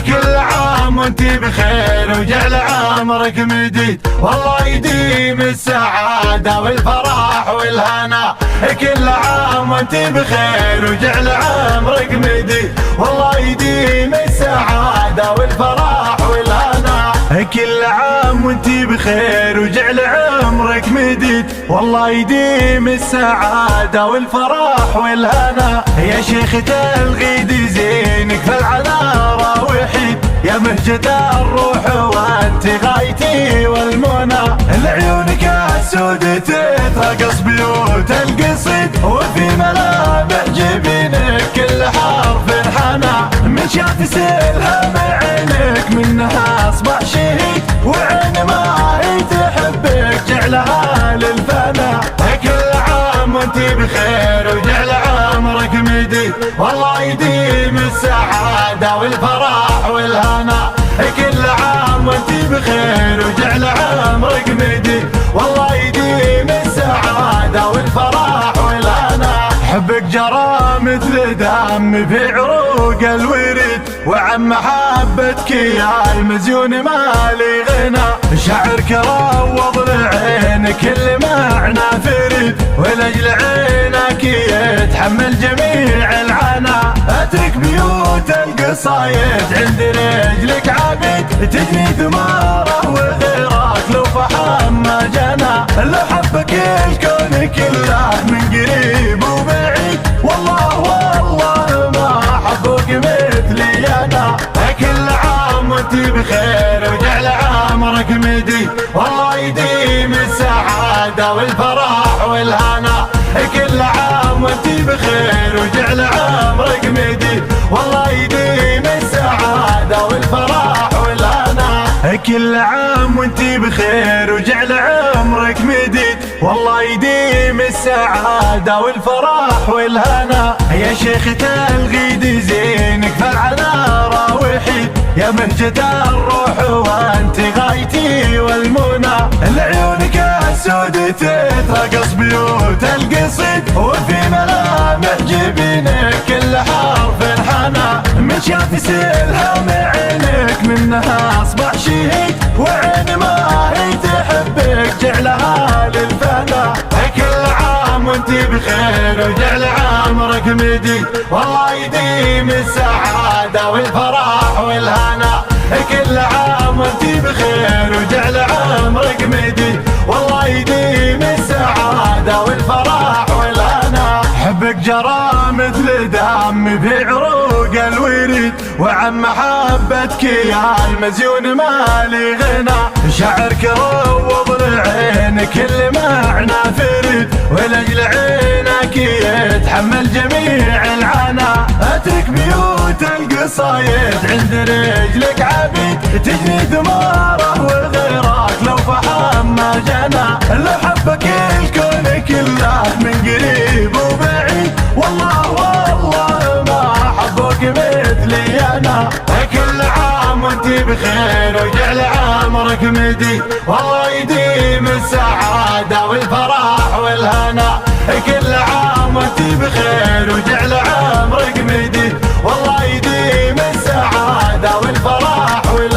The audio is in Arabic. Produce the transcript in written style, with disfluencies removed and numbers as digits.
كل عام وانت بخير وجعل عمرك مديد، والله يديم السعادة والفرح والهنا. كل عام وانت بخير وجعل عمرك مديد، والله يديم السعادة والفرح والهنا. كل عام وانت بخير وجعل عمرك مديد، والله يديم السعادة والفرح والهنا. يا شيخة الغيد زينك فالعذارى وحيد، يا مهجة الروح وانت غايتي والمنى. لعيونك السود تترقص بيوت القصيد، وفي ملامح جبينك كل حرف حنا. من شاف سلها عينك منها اصبح شهيد، وعين ما هي تحبك جعلها للفنا. كل عام وانت بخير وجعل عمرك مديد، والله يديم السعادة والفرح والهنا. كل عام وانت بخير وجعل عمرك مديد، والله يديم السعادة والفرح والهنا. حبك جرى مثل دم في عروق الوريد، وعن محبتك يا المزيون مالي غنى. شعرك روض لعينك كل معنى فريد، ولأجل عينك يتحمل جميع العنا. اترك بيوت القصايد عند رجلك عبيد، تجني ثماره وغيرك لو فحم ما جنى. لو حبك الكون كله من قريب وبعيد، والله والله ما حبك مثلي انا. كل عام وانت بخير وجعل عمرك مديد، والله يديم السعادة والفرح والهنا. كل عام وانت بخير وجعل عمرك مديد، والله يديم السعادة والفرح والهنا. كل عام وانت بخير وجعل عمرك مديد، والله يديم السعادة والفرح والهنا. يا شيخة الغيد زينك فالعذارى وحيد، يا مهجة الروح وانت غايتي والمنى. لعيونك السود تترقص بيوت القصيد، وفي ملامح جبينك كل حرف حنا. من شاف سلهم عينك منها اصبح شهيد، وعين ما هي تحبك جعلها للفنا. كل عام وانت بخير وجعل عمرك مديد، والله يديم السعادة والفرح والهنا. كل عام وانت بخير وجعل عمرك مديد، والله يديم السعادة والفرح والهنا. حبك جرى مثل دم في عروق الوريد، وعن محبتك يا المزيون مالي غنى. شعرك روض لعينك كل معنى فريد، ولأجل عينك يتحمل جميع العنا. اترك بيوت القصايد عند رجلك عبيد، تجني ثماره وغيرك لو فحم ما جنى. لو حبك الكون كله من قريب وبعيد، والله والله ما حبك مثلي انا. كل عام وانت بخير وجعل عمرك مديد، والله يديم السعادة والفرح والهنا. كل عام وانت بخير وجعل عمرك مديد، والله يديم السعادة والفرح والهنا.